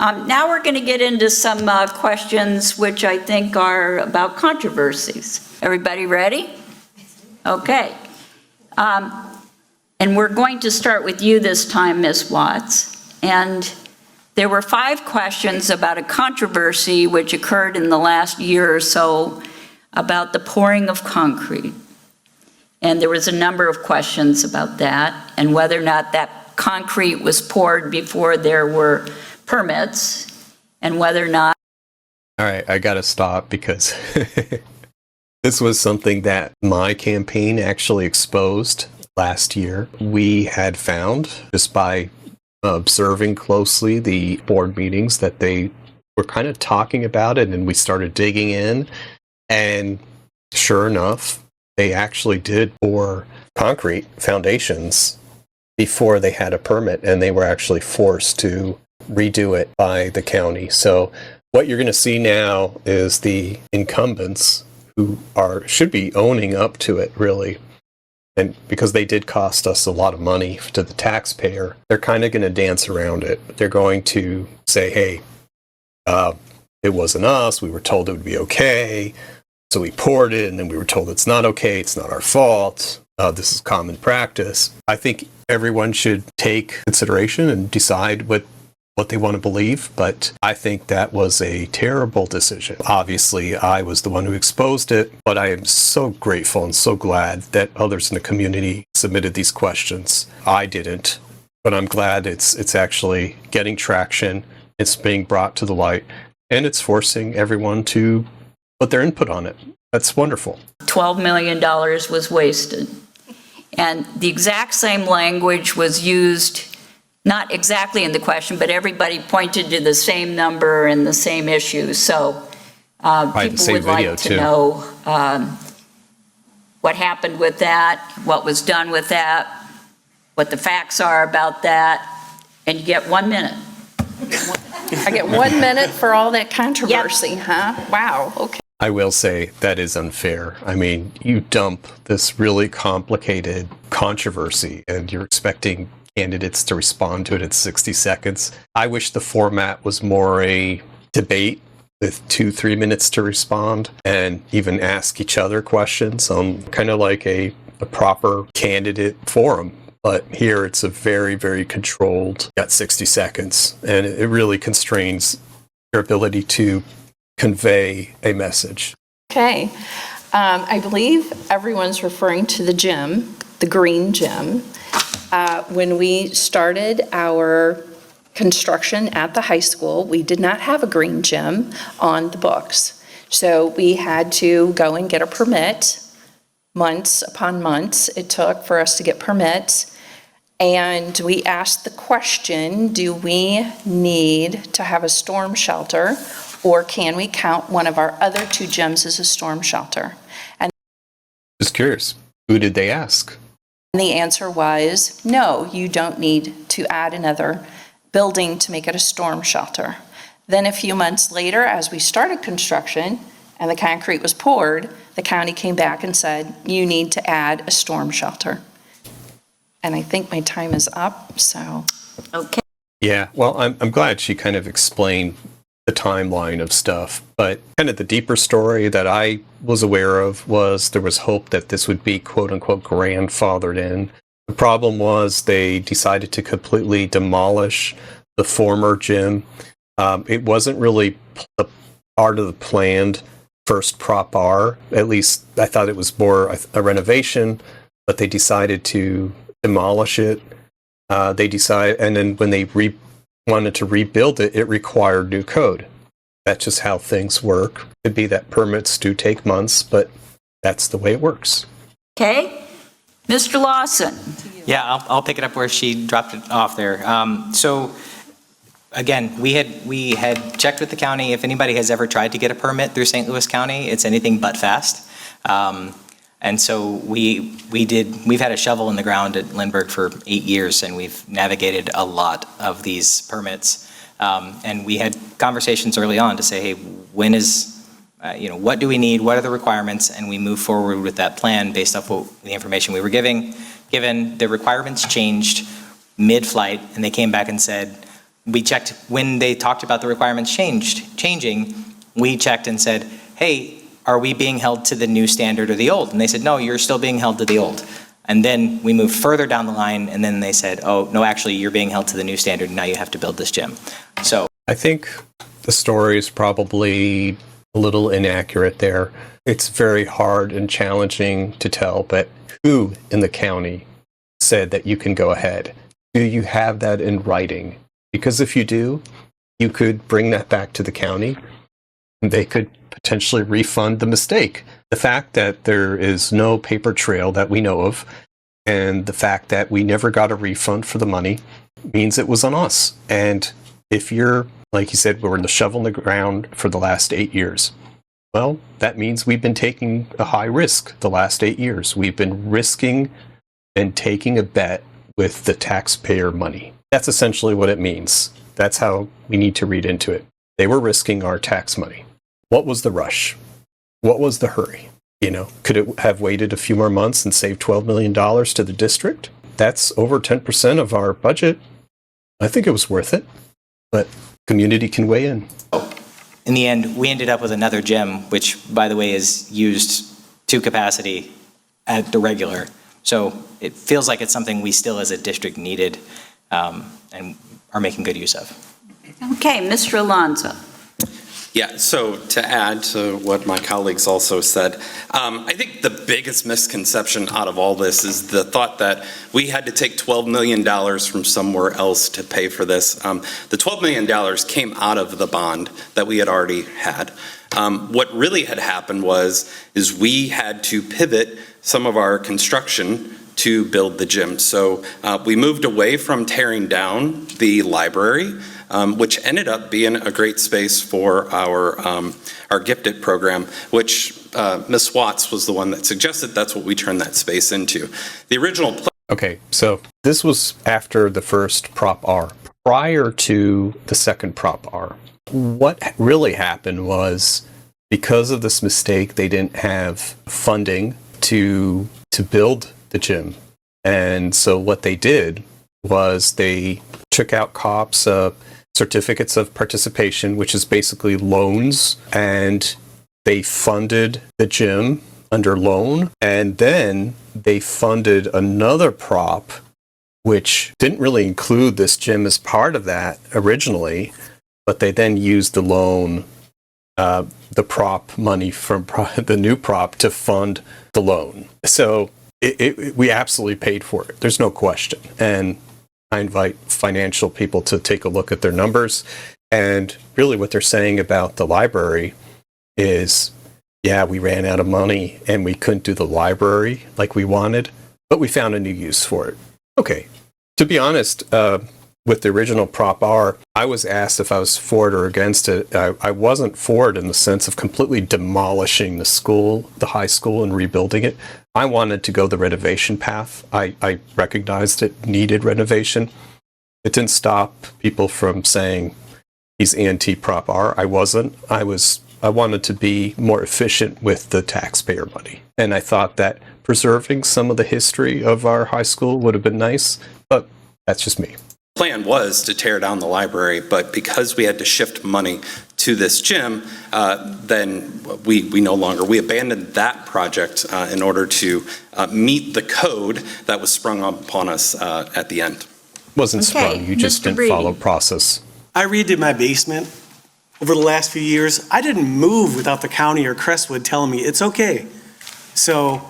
Now we're going to get into some questions which I think are about controversies. Everybody ready? Okay. And we're going to start with you this time, Ms. Watts. And there were 5 questions about a controversy which occurred in the last year or so about the pouring of concrete. And there was a number of questions about that and whether or not that concrete was poured before there were permits and whether or not. All right, I got to stop because this was something that my campaign actually exposed last year. We had found, just by observing closely the board meetings, that they were kind of talking about it, and we started digging in, and sure enough, they actually did pour concrete foundations before they had a permit, and they were actually forced to redo it by the county. So what you're going to see now is the incumbents who should be owning up to it, really. And because they did cost us a lot of money to the taxpayer, they're kind of going to dance around it. They're going to say, hey, it wasn't us. We were told it would be okay. So we poured it, and then we were told it's not okay. It's not our fault. This is common practice. I think everyone should take consideration and decide what they want to believe, but I think that was a terrible decision. Obviously, I was the one who exposed it, but I am so grateful and so glad that others in the community submitted these questions. I didn't, but I'm glad it's actually getting traction. It's being brought to the light, and it's forcing everyone to put their input on it. That's wonderful. $12 million was wasted. And the exact same language was used, not exactly in the question, but everybody pointed to the same number and the same issue. So people would like to know what happened with that, what was done with that, what the facts are about that, and you get 1 minute. I get 1 minute for all that controversy, yep. Huh? Wow, okay. I will say that is unfair. I mean, you dump this really complicated controversy and you're expecting candidates to respond to it in 60 seconds. I wish the format was more a debate with 2-3 minutes to respond and even ask each other questions on kind of like a proper candidate forum. But here it's a very, very controlled, got 60 seconds, and it really constrains your ability to convey a message. Okay. I believe everyone's referring to the gym, the green gym. When we started our construction at the high school, we did not have a green gym on the books. So we had to go and get a permit. Months upon months it took for us to get permits. And we asked the question, do we need to have a storm shelter, or can we count one of our other 2 gyms as a storm shelter? And just curious, who did they ask? And the answer was, no, you don't need to add another building to make it a storm shelter. Then a few months later, as we started construction and the concrete was poured, the county came back and said, you need to add a storm shelter. And I think my time is up, so. Okay. Yeah, well, I'm glad she kind of explained the timeline of stuff, but kind of the deeper story that I was aware of was there was hope that this would be quote unquote grandfathered in. The problem was they decided to completely demolish the former gym. It wasn't really part of the planned first Prop R. At least I thought it was more a renovation, but they decided to demolish it. And then when they wanted to rebuild it, it required new code. That's just how things work. It could be that permits do take months, but that's the way it works. Okay. Mr. Lawson. Yeah, I'll pick it up where she dropped it off there. So again, we had checked with the county. If anybody has ever tried to get a permit through St. Louis County, it's anything but fast. And so we've had a shovel in the ground at Lindbergh for 8 years, and we've navigated a lot of these permits. And we had conversations early on to say, hey, when is, what do we need? What are the requirements? And we move forward with that plan based off the information we were given. The requirements changed mid-flight, and they came back and said, we checked when they talked about the requirements changing, we checked and said, hey, are we being held to the new standard or the old? And they said, no, you're still being held to the old. And then we moved further down the line, and then they said, oh, no, actually, you're being held to the new standard, and now you have to build this gym. So I think the story is probably a little inaccurate there. It's very hard and challenging to tell, but who in the county said that you can go ahead? Do you have that in writing? Because if you do, you could bring that back to the county, and they could potentially refund the mistake. The fact that there is no paper trail that we know of, and the fact that we never got a refund for the money, means it was on us. And if you're, like you said, we're in the shovel in the ground for the last 8 years, well, that means we've been taking a high risk the last 8 years. We've been risking and taking a bet with the taxpayer money. That's essentially what it means. That's how we need to read into it. They were risking our tax money. What was the rush? What was the hurry? You know, could it have waited a few more months and saved $12 million to the district? That's over 10% of our budget. I think it was worth it, but community can weigh in. in the end, we ended up with another gym, which, by the way, is used to capacity at the regular. So it feels like it's something we still as a district needed and are making good use of. Okay, Mr. Alonso. Yeah, so to add to what my colleagues also said, I think the biggest misconception out of all this is the thought that we had to take $12 million from somewhere else to pay for this. The $12 million came out of the bond that we had already had. What really had happened is we had to pivot some of our construction to build the gym. So we moved away from tearing down the library, which ended up being a great space for our gifted program, which Ms. Watts was the one that suggested that's what we turned that space into. The original Okay, so this was after the first Prop R, prior to the second Prop R. What really happened was, because of this mistake, they didn't have funding to build the gym. And so what they did was they took out COPS, certificates of participation, which is basically loans, and they funded the gym under loan. And then they funded another prop, which didn't really include this gym as part of that originally, but they then used the loan, the prop money from the new prop to fund the loan. So we absolutely paid for it. There's no question. And I invite financial people to take a look at their numbers. And really what they're saying about the library is, yeah, we ran out of money and we couldn't do the library like we wanted, but we found a new use for it. Okay. To be honest, with the original Prop R, I was asked if I was for it or against it. I wasn't for it in the sense of completely demolishing the school, the high school, and rebuilding it. I wanted to go the renovation path. I recognized it needed renovation. It didn't stop people from saying he's anti-Prop R. I wasn't. I wanted to be more efficient with the taxpayer money. And I thought that preserving some of the history of our high school would have been nice, but that's just me. plan was to tear down the library, but because we had to shift money to this gym, then we abandoned that project in order to meet the code that was sprung upon us at the end. Wasn't sprung, Okay, you just Mr. didn't Brady. follow process. I redid my basement over the last few years. I didn't move without the county or Crestwood telling me it's okay. So,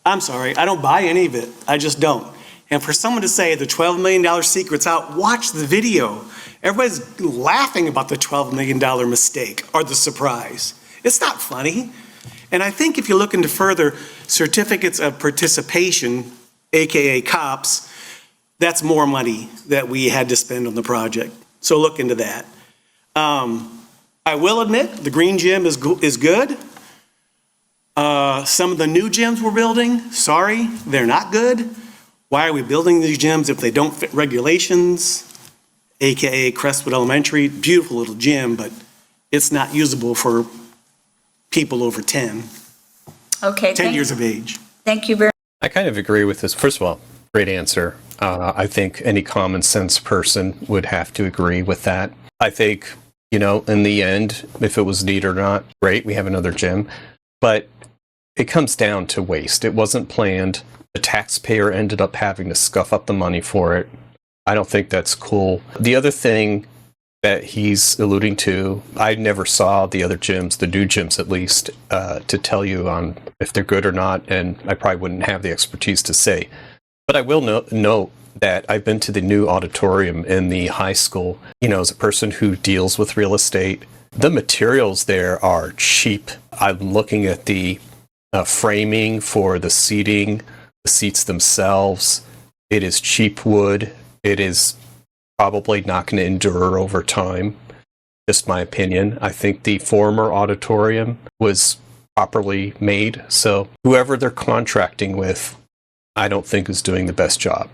I'm sorry, I don't buy any of it. I just don't. And for someone to say the $12 million secret's out, watch the video. Everybody's laughing about the $12 million mistake or the surprise. It's not funny. And I think if you look into further certificates of participation, AKA COPS, that's more money that we had to spend on the project. So look into that. I will admit the green gym is good. Some of the new gyms we're building, sorry, they're not good. Why are we building these gyms if they don't fit regulations? AKA Crestwood Elementary, beautiful little gym, but it's not usable for people over 10 Okay, 10 years of age. thank you very I kind of agree with this. First of all, Great answer. I think any common sense person would have to agree with that. I think, in the end, if it was neat or not, great, we have another gym. But it comes down to waste. It wasn't planned. The taxpayer ended up having to scuff up the money for it. I don't think that's cool. The other thing that he's alluding to, I never saw the other gyms, the new gyms at least, to tell you on if they're good or not, and I probably wouldn't have the expertise to say. But I will note that I've been to the new auditorium in the high school. As a person who deals with real estate, the materials there are cheap. I'm looking at the framing for the seating, the seats themselves. It is cheap wood. It is probably not going to endure over time. Just my opinion. I think the former auditorium was properly made. So whoever they're contracting with, I don't think is doing the best job.